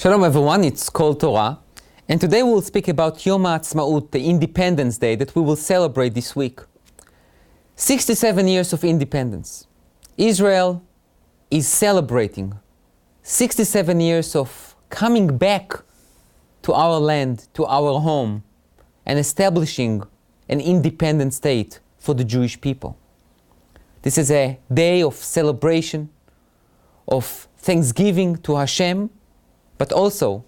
Shalom everyone, it's called Torah, and today we'll speak about Yom HaAtzmaut, the Independence Day that we will celebrate this week. 67 years of independence. Israel is celebrating 67 years of coming back to our land, to our home, and establishing an independent state for the Jewish people. This is a day of celebration, of thanksgiving to Hashem, but also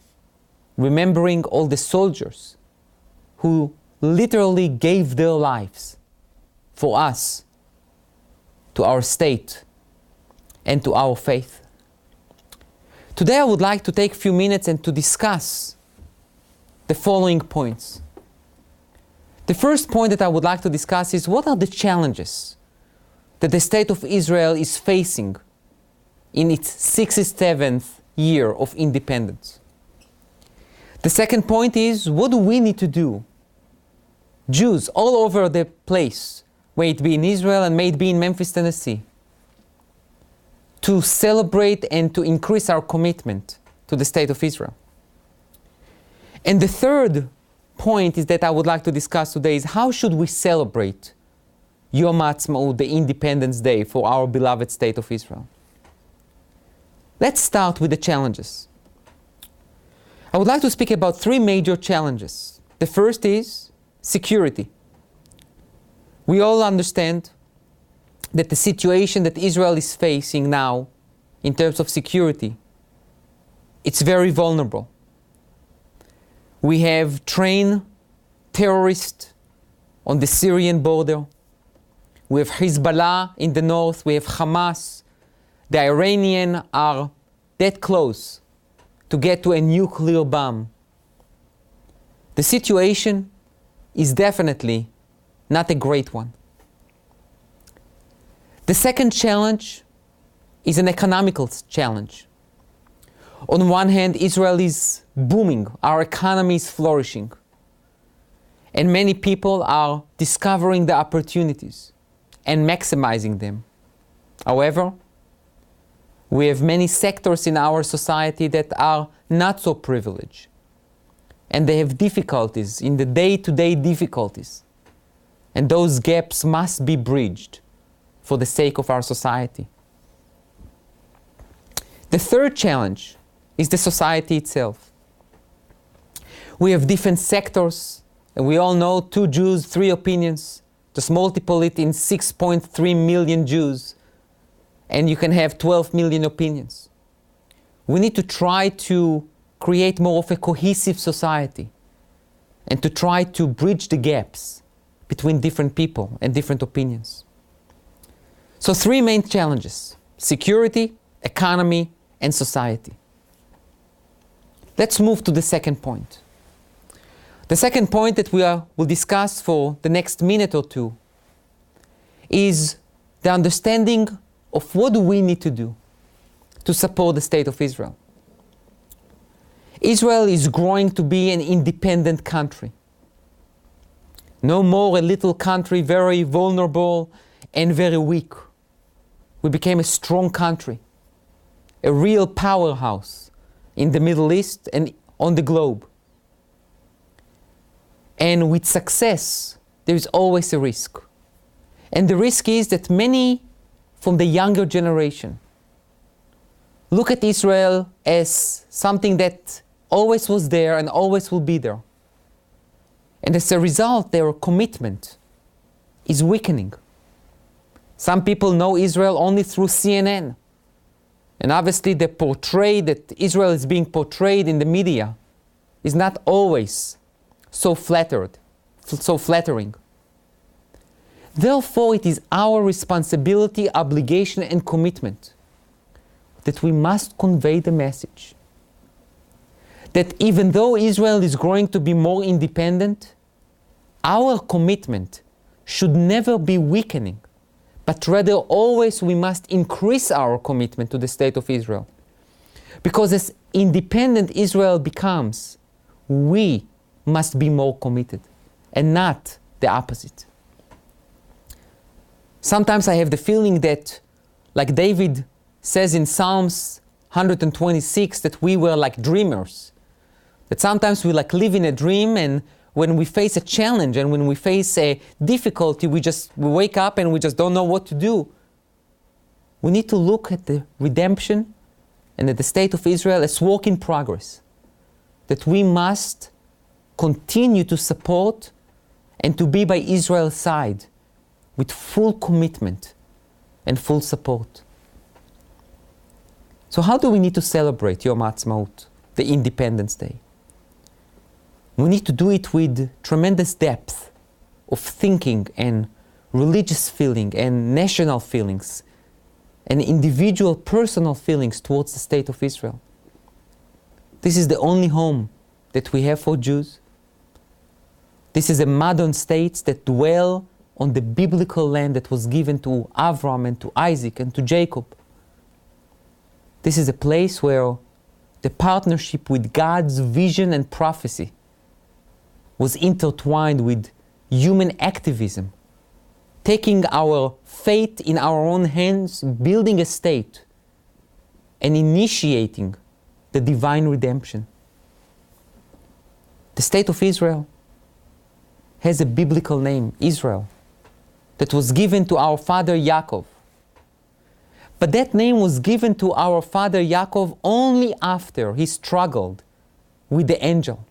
remembering all the soldiers who literally gave their lives for us, to our state, and to our faith. Today I would like to take a few minutes and to discuss the following points. The first point that I would like to discuss is what are the challenges that the state of Israel is facing in its 67th year of independence. The second point is, what do we need to do? Jews all over the place, may it be in Israel and may it be in Memphis, Tennessee, to celebrate and to increase our commitment to the state of Israel. And the third point is that I would like to discuss today is how should we celebrate Yom HaAtzmaut, the Independence Day for our beloved state of Israel. Let's start with the challenges. I would like to speak about three major challenges. The first is security. We all understand that the situation that Israel is facing now in terms of security, it's very vulnerable. We have trained terrorists on the Syrian border. We have Hezbollah in the north. We have Hamas. The Iranians are that close to get to a nuclear bomb. The situation is definitely not a great one. The second challenge is an economical challenge. On one hand, Israel is booming. Our economy is flourishing. And many people are discovering the opportunities and maximizing them. However, we have many sectors in our society that are not so privileged. And they have difficulties in the day-to-day difficulties. And those gaps must be bridged for the sake of our society. The third challenge is the society itself. We have different sectors, and we all know 2 Jews, 3 opinions. Just multiply it in 6.3 million Jews, and you can have 12 million opinions. We need to try to create more of a cohesive society and to try to bridge the gaps between different people and different opinions. So 3 main challenges: security, economy, and society. Let's move to the second point. The second point that will discuss for the next minute or two is the understanding of what do we need to do to support the state of Israel. Israel is growing to be an independent country. No more a little country, very vulnerable and very weak. We became a strong country, a real powerhouse in the Middle East and on the globe. And with success, there is always a risk. And the risk is that many from the younger generation look at Israel as something that always was there and always will be there. And as a result, their commitment is weakening. Some people know Israel only through CNN. And obviously the portrait that Israel is being portrayed in the media is not always so flattering. Therefore, it is our responsibility, obligation, and commitment that we must convey the message that even though Israel is growing to be more independent, our commitment should never be weakening, but rather always we must increase our commitment to the state of Israel. Because as independent Israel becomes, we must be more committed, and not the opposite. Sometimes I have the feeling that, like David says in Psalms 126 that we were like dreamers. That sometimes we like live in a dream, and when we face a challenge and when we face a difficulty, we wake up and we just don't know what to do. We need to look at the redemption and at the state of Israel as work in progress. That we must continue to support and to be by Israel's side with full commitment and full support. So how do we need to celebrate Yom HaAtzmaut, the Independence Day? We need to do it with tremendous depth of thinking and religious feeling and national feelings and individual personal feelings towards the state of Israel. This is the only home that we have for Jews. This is a modern state that dwell on the biblical land that was given to Abraham and to Isaac and to Jacob. This is a place where the partnership with God's vision and prophecy was intertwined with human activism, taking our fate in our own hands, building a state, and initiating the divine redemption. The state of Israel has a biblical name, Israel, that was given to our father Yaakov. But that name was given to our father Yaakov only after he struggled with the angel.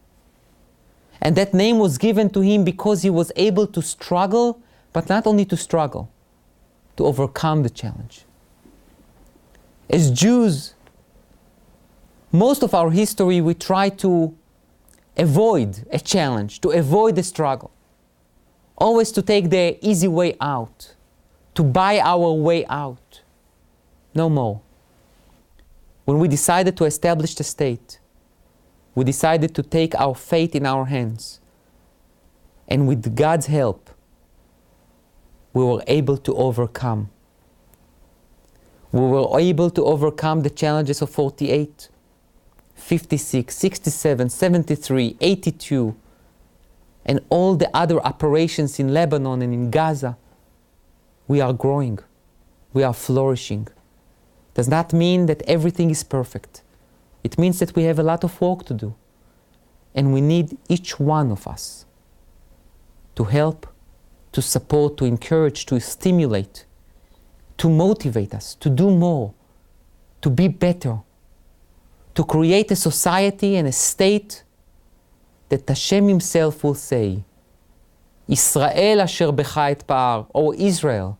And that name was given to him because he was able to struggle, but not only to struggle, to overcome the challenge. As Jews, most of our history we try to avoid a challenge, to avoid the struggle. Always to take the easy way out, to buy our way out. No more. When we decided to establish the state, we decided to take our fate in our hands. And with God's help, we were able to overcome. We were able to overcome the challenges of 48, 56, 67, 73, 82, and all the other operations in Lebanon and in Gaza. We are growing. We are flourishing. Does not mean that everything is perfect. It means that we have a lot of work to do. And we need each one of us to help, to support, to encourage, to stimulate, to motivate us, to do more, to be better, to create a society and a state that Hashem himself will say, Israel asher becha et pa'ar, O Israel,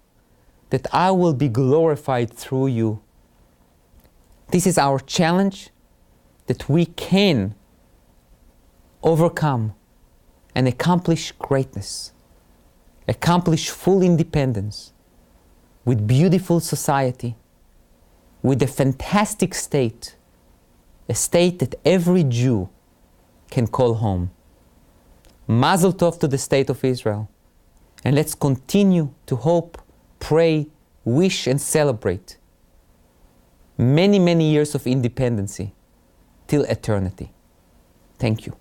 that I will be glorified through you. This is our challenge, that we can overcome and accomplish greatness, accomplish full independence, with beautiful society, with a fantastic state, a state that every Jew can call home. Mazel tov to the state of Israel. And let's continue to hope, pray, wish and celebrate many, many years of independency till eternity. Thank you.